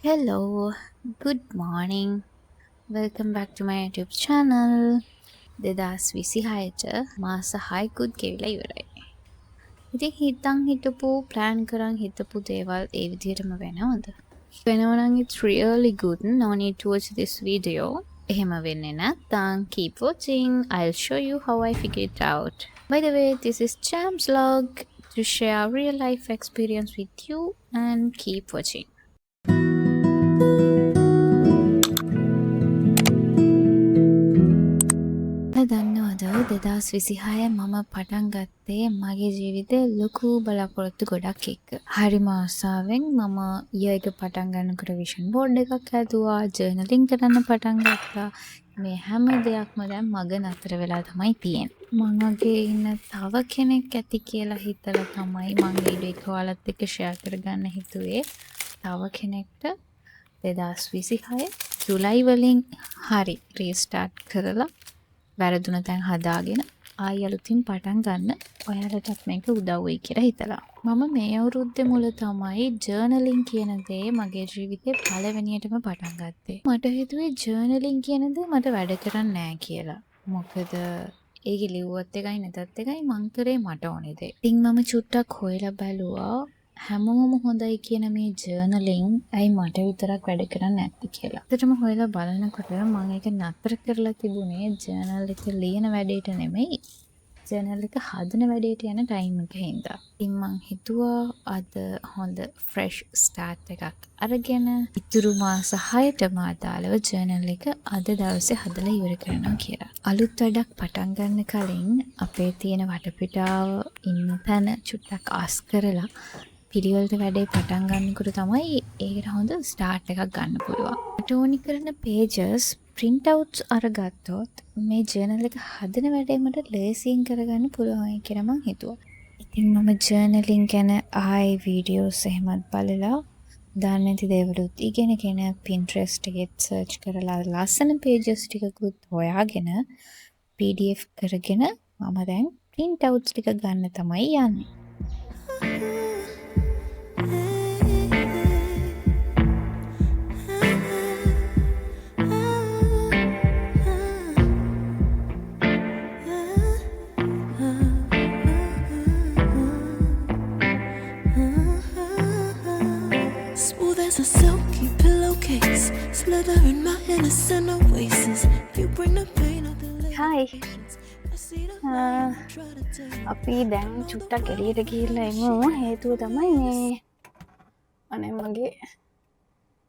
Hello, good morning. Welcome back to my YouTube channel. දෙදස් විසි හයට මාස හයකුත් ගෙවිලා ඉවරයි. ඉතින් හිතන් හිටපු ප්ලෑන් කරන් හිතපු දේවල් ඒ විදිහටම වෙනවද? වෙනවනම් it's really good. No need to watch this video. එහෙම වෙන්නේ නැත්නම් keep watching. I'll show you how I figured it out. By the way, this is Cham's vlog to share real life experience with you and keep watching. දන්නවද 2026 මම පටන් ගත්තේ මගේ ජීවිතේ ලොකු බලාපොරොත්තු ගොඩක් එක්ක. හරිම ආසාවෙන් මම ඊයර් එක පටන් ගන්නකොට විෂන් බෝඩ් එකක් හැදුවා, ජර්නලින් කරන්න පටන් ගත්තා. මේ හැම දෙයක්ම දැන් මග නතර වෙලා තමයි තියෙන්නේ. මම වගේ ඉන්න තව කෙනෙක් ඇති කියලා හිතලා තමයි මම වීඩියෝ එක ඔයාලත් එක්ක ෂෙයා කරගන්න හිතුවේ. තව කෙනෙක්ට 2026 ජුලයි වලින් හරි රීස්ටාර්ට් කරලා වැරදුන තැන් හදාගෙන ආයි අලුතින් පටන් ගන්න ඔයාලටත් මේක උදව් වෙයි කියලා හිතලා. මම මේ අවුරුද්දේ මුල තමයි ජර්නලින් කියන දේ මගේ ජීවිතේ පළවෙනියටම පටන් ගත්තේ. මට හිතුවේ ජර්නලින් කියන දේ මට වැඩ කරන්නේ නැහැ කියලා. මොකද ඒක ලිව්වත් එකයි නැතත් එකයි මං කරේ මට ඕනේ දේ. ඉතින් මම චුට්ටක් හොයලා බැලුවා හැමෝම හොඳයි කියන මේ ජර්නලින් ඇයි මට විතරක් වැඩ කරන්නේ නැත්තේ කියලා. ඇත්තටම හොයලා බලනකොට මම ඒක නතර කරලා තිබුණේ ජර්නල් එක ලියන වැඩේට නෙමෙයි. ජර්නල් එක හදන වැඩේට යන ටයිම් එක හින්දා. ඉතින් මං හිතුවා අද හොඳ ෆ්‍රෙෂ් ස්ටාර්ට් එකක් අරගෙන ඉතුරු මාස 6ටම අදාළව ජර්නල් එක අද දවසේ හදලා ඉවර කරනවා කියලා. අලුත් වැඩක් පටන් ගන්න කලින් අපේ තියෙන වටපිටාව ඉන්න තැන චුට්ටක් ආස් කරලා පිළිවෙලට වැඩේ පටන් ගන්නකොට තමයි ඒකට හොඳ ස්ටාර්ට් එකක් ගන්න පුළුවන්. මට ඕනි කරන pages print outs අරගත්තොත් මේ ජර්නල් එක හදන වැඩේ මට ලේසියෙන් කරගන්න පුළුවන් කියලා මං හිතුවා. ඉතින් මම ජර්නලින් ගැන ආයි වීඩියෝස් එහෙමත් බලලා දන්නේ නැති දේවලුත් ඉගෙනගෙන Pinterest එකෙත් සර්ච් කරලා ලස්සන pages ටිකකුත් හොයාගෙන PDF කරගෙන මම දැන් print outs ටික ගන්න තමයි යන්නේ. Smooth as a silky pillowcase, slither in my innocent oasis. You bring the pain of the Hi. I see the light you try to take. අපි දැන් චුට්ටක් එළියට ගිහිල්ලා එමු. හේතුව තමයි මේ අනේ මගේ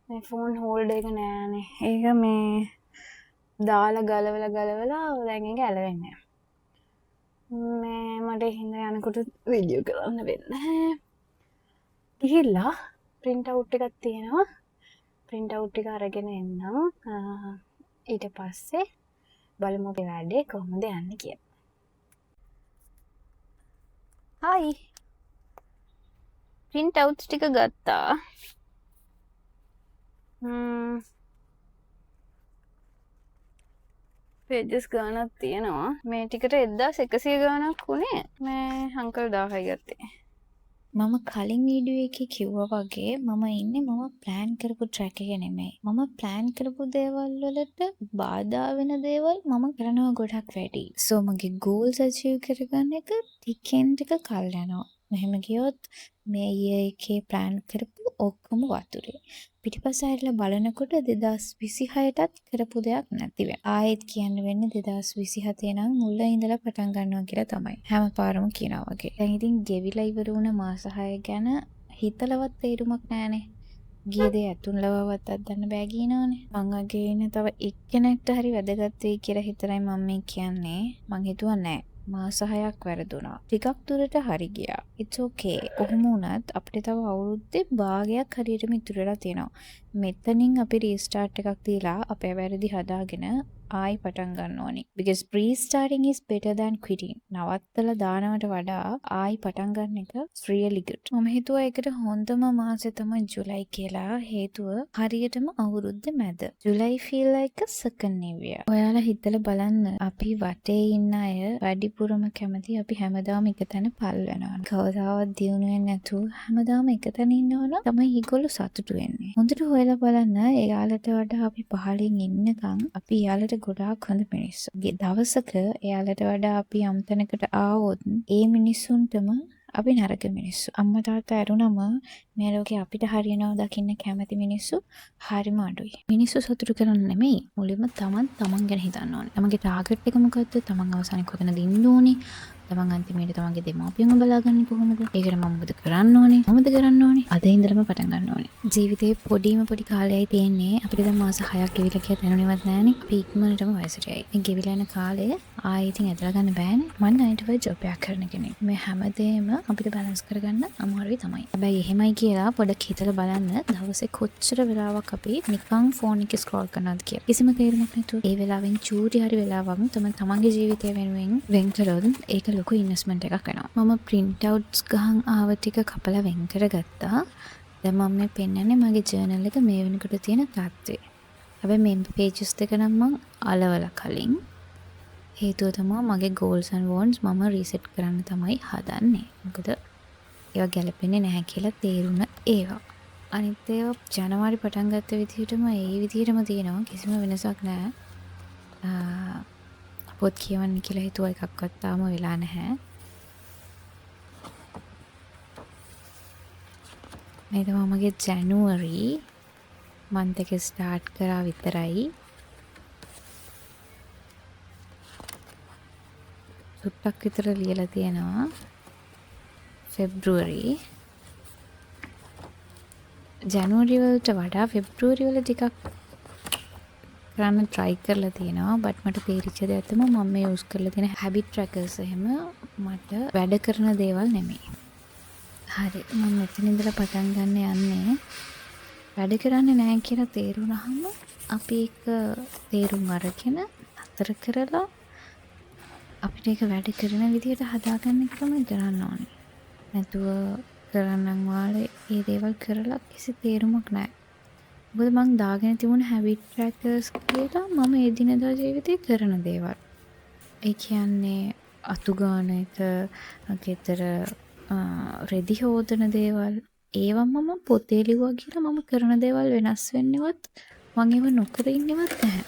මේ ෆෝන් හෝල්ඩර් එක නෑනේ. ඒක මේ දාලා ගලවලා දැන් ඒක ඇලවෙන්නේ නෑ. මට හින්දා යනකොට වීඩියෝ කරන්න වෙන්නේ නැහැ. ගිහිල්ලා print out එකක් තියෙනවා. print out එක අරගෙන එන්නම්. ඊට පස්සේ බලමු අපේ වැඩේ කොහොමද යන්නේ කියලා. Hi. print outs ටික ගත්තා. pages ගානක් තියෙනවා. මේ ටිකට 1100 ගානක් වුණේ. මේ අංකල් 1000යි ගත්තේ. මම කලින් වීඩියෝ එකේ කිව්වා වගේ මම ඉන්නේ මම ප්ලෑන් කරපු ට්‍රැක් එක නෙමෙයි. මම ප්ලෑන් කරපු දේවල් වලට බාධා වෙන දේවල් මම කරනවා ගොඩක් වැඩි. සෝ මගේ goals achieve කරගන්න එක ටිකෙන් ටික කල් යනවා. මෙහෙම ගියොත් මේ ඊයේ එකේ ප්ලෑන් කරපු ඔක්කොම වතුරේ. පිටිපස්ස හැරිලා බලනකොට 2026ටත් කරපු දෙයක් නැති වෙනවා. ආයෙත් කියන්න වෙන්නේ 2027 නම් මුල ඉඳලා පටන් ගන්නවා කියලා තමයි. හැම පාරම කියනවා වගේ. දැන් ඉතින් ගෙවිලා ඉවර වුණ මාස 6 ගැන හිතලවත් තේරුමක් නැහැනේ. ගිය දේ අතුන්ලවවත් අදන්න බෑ කියනවනේ. මං වගේ ඉන්න තව එක්කෙනෙක්ට හරි වැදගත් වෙයි කියලා හිතලයි මම මේ කියන්නේ. මං හිතුවා නෑ. මාස 6ක් වැරදුනා. ටිකක් දුරට හරි ගියා. It's okay. කොහොම වුණත් අපිට තව අවුරුද්දේ භාගයක් හරියටම ඉතුරු වෙලා තියෙනවා. මෙතනින් අපි රීස්ටාර්ට් එකක් දීලා අපේ වැරදි හදාගෙන ආයි පටන් ගන්න ඕනේ. because restarting is better than quitting. නවත්තලා දානවට වඩා ආයි පටන් ගන්න එක really good. මම හිතුවා ඒකට හොඳම මාසෙ තමයි ජුලයි කියලා. හේතුව හරියටම අවුරුද්ද මැද. ජුලයි feel like a second new year. ඔයාලා හිතලා බලන්න අපි වටේ ඉන්න අය වැඩිපුරම කැමති අපි හැමදාම එක තැන පල් වෙනවා. කවදාවත් දියුණු වෙන්නේ නැතුව හැමදාම එක තැන ඉන්නවනම් තමයි ඒගොල්ලෝ සතුටු වෙන්නේ. හොඳට හොයලා බලන්න එයාලට වඩා අපි පහලින් ඉන්නකම් අපි එයාලට ගොඩාක් හොඳ මිනිස්සු. දවසක එයාලට වඩා අපි යම් තැනකට ආවොත් ඒ මිනිස්සුන්ටම අපි නරක මිනිස්සු. අම්මා තාත්තා ඇරුණම මේ ලෝකේ අපිට හරියනවා දකින්න කැමති මිනිස්සු හරිම අඩුයි. මිනිස්සු සතුටු කරන්න නෙමෙයි මුලින්ම තමන් ගැන හිතන්න ඕනේ. තමන්ගේ ටාගට් එක මොකද්ද? තමන් අවසානයේ කොතනද ඉන්න ඕනේ? තමන් අන්තිමේට තමන්ගේ දෙමාපියන්ව බලාගන්නේ කොහොමද? ඒකට මම මොකද කරන්න ඕනේ? මොකද කරන්න ඕනේ? අද ඉඳලම පටන් ගන්න ඕනේ. ජීවිතේ පොඩි කාලයයි තියෙන්නේ. අපිට දැන් මාස 6ක් ගෙවිලා කියලා දැනුණේවත් නැහනේ. අපි ඉක්මනටම වයසට යයි. මේ ගෙවිලා යන කාලේ ආයෙ ඉතින් ඇදලා ගන්න බෑනේ. මම 9 to 5 ජොබ් එකක් කරන කෙනෙක්. මේ හැමදේම අපිට බැලන්ස් කරගන්න අමාරුයි තමයි. හැබැයි එහෙමයි කියලා පොඩක් හිතලා බලන්න දවසේ කොච්චර වෙලාවක් අපි නිකන් ෆෝන් එකේ ස්ක්‍රෝල් කරනවද කියලා. කිසිම තේරුමක් නැතුව ඒ වෙලාවෙන් චූටි හරි වෙලාවක් තමන්ගේ ජීවිතය වෙනුවෙන් වෙන් කළොත් ඒක ලොකු ඉන්වෙස්ට්මන්ට් එකක් වෙනවා. මම print outs ගහන් ආව ටික කපලා වෙන් කරගත්තා. දැන් මම මේ පෙන්නන්නේ මගේ ජර්නල් එක මේ වෙනකොට තියෙන තත්ත්වය. හැබැයි මේ pages දෙක නම් මම අලවලා කලින් හේතුව තමයි මගේ goals and wants මම reset කරන්න තමයි හදන්නේ. මොකද ඒවා ගැලපෙන්නේ නැහැ කියලා තේරුණ ඒවා. අනිත් ඒවා ජනවාරි පටන් ගත්ත විදිහටම ඒ විදිහටම තියෙනවා. කිසිම වෙනසක් නැහැ. පොත් කියවන්න කියලා හිතුවා එකක්වත් තාම වෙලා නැහැ. මේ තමයි මගේ ජැනුවරි month එක start කරා විතරයි. සුට්ටක් විතර ලියලා තියෙනවා. ෆෙබ්‍රුවරි ජනවාරි වලට වඩා ෆෙබ්‍රුවරි වල ටිකක් කරන්න try කරලා තියෙනවා. but මට තේරිච්ච දේ තමයි මම මේ use කරලා තියෙන habit trackers එහෙම මට වැඩ කරන දේවල් නෙමෙයි. හරි මම මෙතන ඉඳලා පටන් ගන්න යන්නේ වැඩ කරන්නේ නැහැ කියලා තේරුණාම අපි ඒක තේරුම් අරගෙන අතර කරලා අපිට ඒක වැඩ කරන විදිහට හදාගන්න එක තමයි කරන්න ඕනේ. නැතුව කරන්නම් වාලේ මේ දේවල් කරලා කිසි තේරුමක් නැහැ. මොකද මං දාගෙන තිබුණ habit trackers කියලා මම එදිනෙදා ජීවිතේ කරන දේවල්. ඒ කියන්නේ අතු ගාන එක, ගෙදර රෙදි හොදන දේවල්, ඒවා මම පොතේ ලිව්වා කියලා මම කරන දේවල් වෙනස් වෙන්නේවත් මං ඒව නොකර ඉන්නේවත් නැහැ.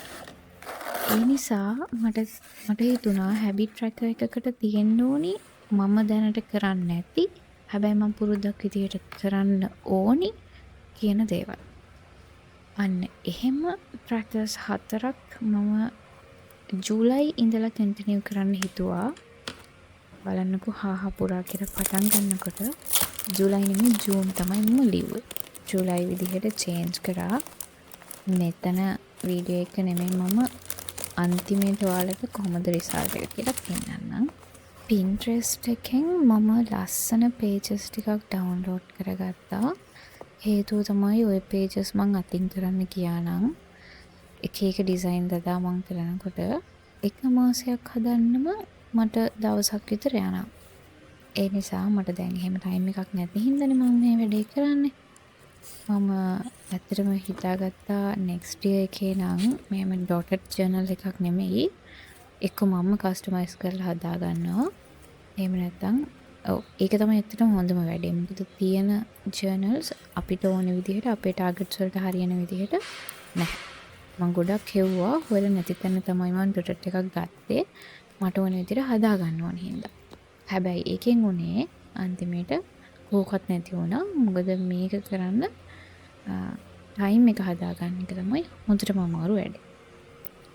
ඒ නිසා මට හිතුණා habit tracker එකකට තියෙන්න ඕනි මම දැනට කරන්නේ නැති හැබැයි මම පුරුද්දක් විදියට කරන්න ඕනි කියන දේවල්. අන්න එහෙම trackers 4ක් මම ජූලයි ඉඳලා කන්ටිනියු කරන්න හිතුවා. බලන්නකෝ හාහා පුරා කියලා පටන් ගන්නකොට ජූලයි නෙමෙයි ජූන් තමයි මම ලිව්වේ. ජූලයි විදිහට change කරා. මෙතන වීඩියෝ එක නෙමෙයි මම අන්තිමේට ඔයාලට කොහොමද රිසල්ට් එක කියලා පෙන්නන්නම්. Pinterest එකෙන් මම ලස්සන pages ටිකක් download කරගත්තා. හේතුව තමයි ওই pages මං අතින් කරන්න ගියා නම් එක එක design දදා මං කරනකොට එක මාසයක් හදන්නම මට දවසක් විතර යනවා. ඒ නිසා මට දැන් එහෙම time එකක් නැති හින්දානේ මම මේ වැඩේ කරන්නේ. මම ඇත්තටම හිතාගත්තා next year එකේ නම් මෙහෙම dotted journal එකක් නෙමෙයි එක්ක මම කස්ටමයිස් කරලා හදා ගන්නවා. එහෙම නැත්නම් ඔව් ඒක තමයි ඇත්තටම හොඳම වැඩේ. මොකද තියෙන journals අපිට ඕන විදිහට අපේ targets වලට හරියන විදිහට නැහැ. මම ගොඩක් හෙව්වා හොයලා නැති තැන තමයි මම dotted එකක් ගත්තේ. මට ඕන විදිහට හදා ගන්න ඕන හින්දා. හැබැයි ඒකෙන් උනේ අන්තිමේට කෝකත් නැති වුණා. මොකද මේක කරන්න ටයිම් එක හදාගන්න එක තමයි හොඳටම අමාරු වැඩේ.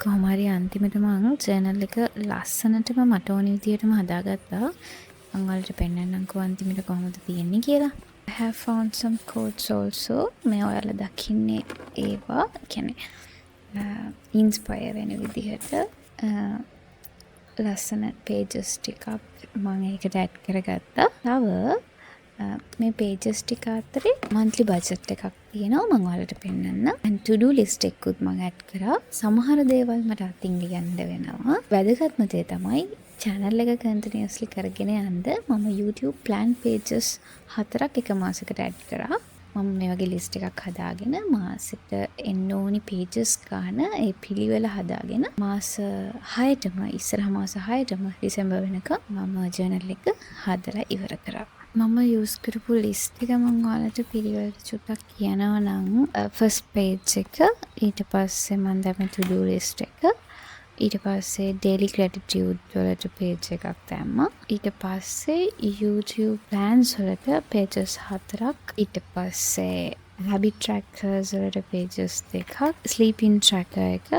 කොහොම හරි අන්තිමට මම channel එක ලස්සනටම මට ඕන විදිහටම හදාගත්තා. මම ඔයාලට පෙන්නන්නම්කෝ අන්තිමට කොහොමද තියෙන්නේ කියලා. I have found some quotes also. මේ ඔයාලා දකින්නේ ඒවා කියන්නේ inspire වෙන විදිහට ලස්සන pages ටිකක් මම ඒකට add කරගත්තා. තව මේ pages ටික අතරේ monthly budget එකක් තියෙනවා මම ඔයාලට පෙන්නන්න. and to do list එකකුත් මම add කරා. සමහර දේවල් මට අතින් ලියන්න වෙනවා. වැදගත්ම දේ තමයි channel එක continuously කරගෙන යන්න මම YouTube plan pages 4ක් එක මාසෙකට add කරා. මම මේ වගේ list එකක් හදාගෙන මාසෙට එන්න ඕනි pages ගන්න ඒ පිළිවෙල හදාගෙන මාස 6ටම ඉස්සරහ මාස 6ටම දෙසැම්බර් වෙනකම් මම journal එක හදලා ඉවර කරා. මම යූස් කරපු ලිස්ට් එක මම ඔයාලට පිළිවෙලට චුට්ටක් කියනවා නම් first page එක ඊට පස්සේ මම දැම්ම to do list එක ඊට පස්සේ daily gratitude වලට page එකක් දැම්මා ඊට පස්සේ YouTube plans වලට pages 4ක් ඊට පස්සේ habit trackers වලට pages 2ක් sleeping tracker එක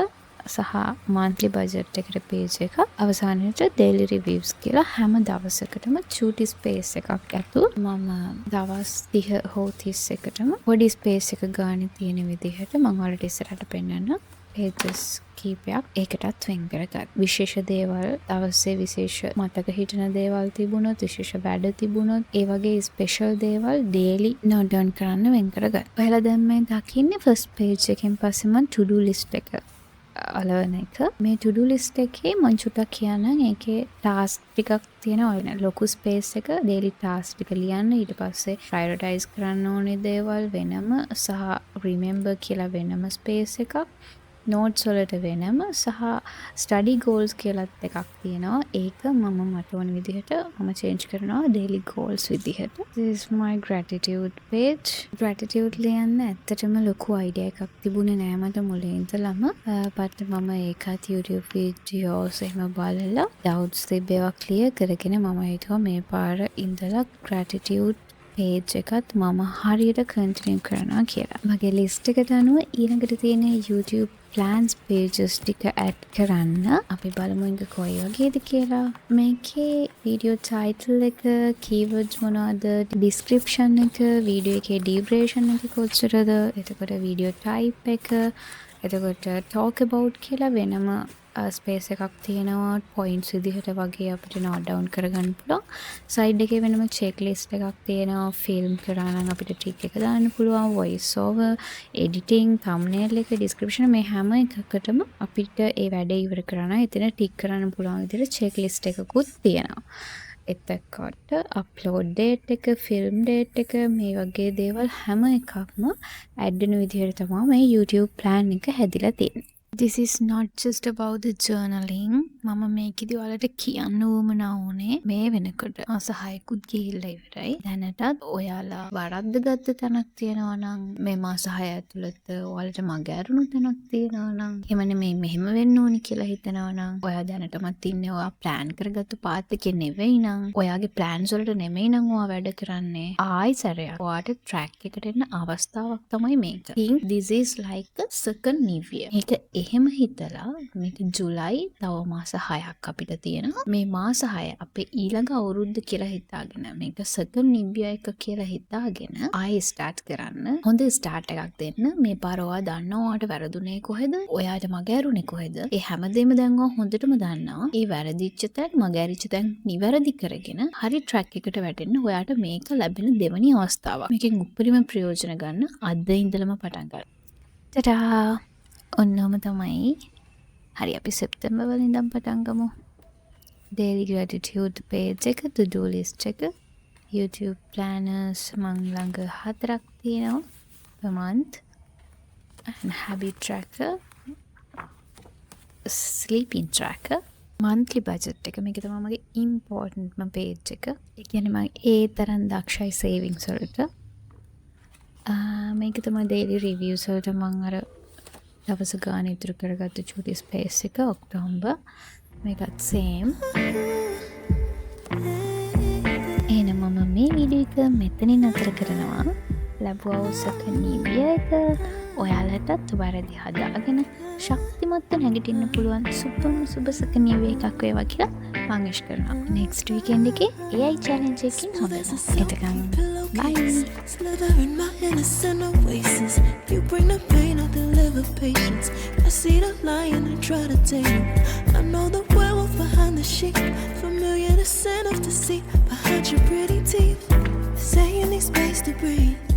සහ monthly budget එකට page එකක් අවසානයේට daily reviews කියලා හැම දවසකටම චූටි space එකක් ඇතුව මම දවස් 30 හෝ 31කටම පොඩි space එක ගන්න තියෙන විදිහට මම ඔයාලට ඉස්සරහට පෙන්නන්න pages කීපයක් ඒකටත් වෙන් කරගත්තා. විශේෂ දේවල් දවසේ විශේෂ මතක හිටින දේවල් තිබුණොත් විශේෂ වැඩ තිබුණොත් ඒ වගේ ස්පෙෂල් දේවල් daily note down කරන්න වෙන් කරගත්තා. ඔයාලා දැන් මේ දකින්නේ first page එකෙන් පස්සේ මම to do list එක අලවන එක. මේ to do list එකේ මම චුට්ටක් කියන්නම් ඒකේ task ටිකක් තියෙනවා. ලොකු space එක daily task ටික ලියන්න ඊට පස්සේ prioritize කරන්න ඕනේ දේවල් වෙනම සහ remember කියලා වෙනම space එකක් notes වලට වෙනම සහ study goals කියලාත් එකක් තියෙනවා. ඒක මම මට ඕන විදිහට මම change කරනවා daily goals විදිහට. This is my gratitude page. gratitude ලියන්න ඇත්තටම ලොකු idea එකක් තිබුණේ නෑ මට මුලින් ඉඳලම. but මම ඒකත් YouTube videos එහෙම බලලා doubts තිබේවා clear කරගෙන මම හිතුවා මේ පාර ඉඳලා gratitude page එකත් මම හරියට continue කරනවා කියලා. මගේ list එකට අනුව ඊළඟට තියෙන YouTube plans pages ටික add කරන්න. අපි බලමු ඒක කොයි වගේද කියලා. මේකේ video title එක, keywords මොනවද, description එක, video එකේ duration එක කොච්චරද, එතකොට video type එක, එතකොට talk about කියලා වෙනම ස්පේස් එකක් තියෙනවා පොයින්ට්ස් විදිහට වගේ අපිට නෝට් ඩවුන් කරගන්න පුළුවන්. සයිඩ් එකේ වෙනම චෙක් ලිස්ට් එකක් තියෙනවා. ෆිල්ම් කරා නම් අපිට ටික් එක දාන්න පුළුවන්. වොයිස් ඕවර්, එඩිටිං, thumbnail එක, description මේ හැම එකකටම අපිට ඒ වැඩේ ඉවර කරන්න එතන ටික් කරන්න පුළුවන් විදිහට චෙක් ලිස්ට් එකකුත් තියෙනවා. එතකොට අප්ලෝඩ් ඩේට් එක, ෆිල්ම් ඩේට් එක මේ වගේ දේවල් හැම එකක්ම ඇඩ් වෙන විදිහට තමයි මේ YouTube plan එක හැදිලා තියෙන්නේ. This is not just about the journaling. මම මේකෙදි ඔයාලට කියන්න උවමනා වුණේ මේ වෙනකොට මාස 6කුත් ගිහිල්ලා ඉවරයි. දැනටත් ඔයාලා වරද්දගත්ත තැනක් තියෙනවා නම් මේ මාස 6 ඇතුළත ඔයාලට මගහැරුණු තැනක් තියෙනවා නම් එහෙම නෙමෙයි මෙහෙම වෙන්න ඕනි කියලා හිතනවා නම් ඔයා දැනටමත් ඉන්නේ ඔයා plan කරගත්තු පාත් එකේ නෙවෙයි නම් ඔයාගේ plans වලට නෙමෙයි නම් ඔයා වැඩ කරන්නේ ආයි සැරයක් ඔයාට track එකට එන්න අවස්ථාවක් තමයි මේක. think this is like a second new year. මේක එහෙම හිතලා මේක ජුලයි තව මාස 6ක් අපිට තියෙනවා. මේ මාස 6 අපේ ඊළඟ අවුරුද්ද කියලා හිතාගෙන මේක second new year එක කියලා හිතාගෙන ආයෙ start කරන්න. හොඳ start එකක් දෙන්න. මේ පාර ඔයා දන්නවා ඔයාට වැරදුනේ කොහෙද? ඔයාට මගහැරුනේ කොහෙද? ඒ හැමදේම දැන් ඔයා හොඳටම දන්නවා. ඒ වැරදිච්ච තැන් මගහැරිච්ච තැන් නිවැරදි කරගෙන හරි track එකට වැටෙන්න ඔයාට මේක ලැබෙන දෙවනි අවස්ථාවක්. මේකෙන් උපරිම ප්‍රයෝජන ගන්න අද ඉඳලම පටන් ගන්න. ටඩා ඔන්නම තමයි. හරි අපි සෙප්තැම්බර් වල ඉඳන් පටන් ගමු. daily gratitude page එක, to do list එක, YouTube planners මං ළඟ 4ක් තියෙනවා per month, and habit tracker, sleeping tracker, monthly budget එක. මේක තමයි මගේ importantම page එක. ඒ කියන්නේ මම ඒ තරම් දක්ෂයි savings වලට. මේක තමයි daily reviews වලට මං අර දවස ගාන ඉතුරු කරගත්ත චූටි ස්පේස් එක ඔක්තෝබර්. මේකත් සේම්. එහෙනම් මම මේ වීඩියෝ එක මෙතනින් නතර කරනවා. ලැබුවා second new year එක ඔයාලටත් වැරදි හදාගෙන ශක්තිමත්ව නැගිටින්න පුළුවන් සුබ second new year එකක් වේවා කියලා මම විශ් කරනවා. next weekend එකේ AI challenge එකකින් හම්බෙමු. එතකන් bye. Slither in my innocent oasis. You bring the pain, I deliver patience. I see the lion and try to tame him. I know the werewolf behind the sheep. Familiar the scent of deceit behind your pretty teeth. Saying need space to breathe.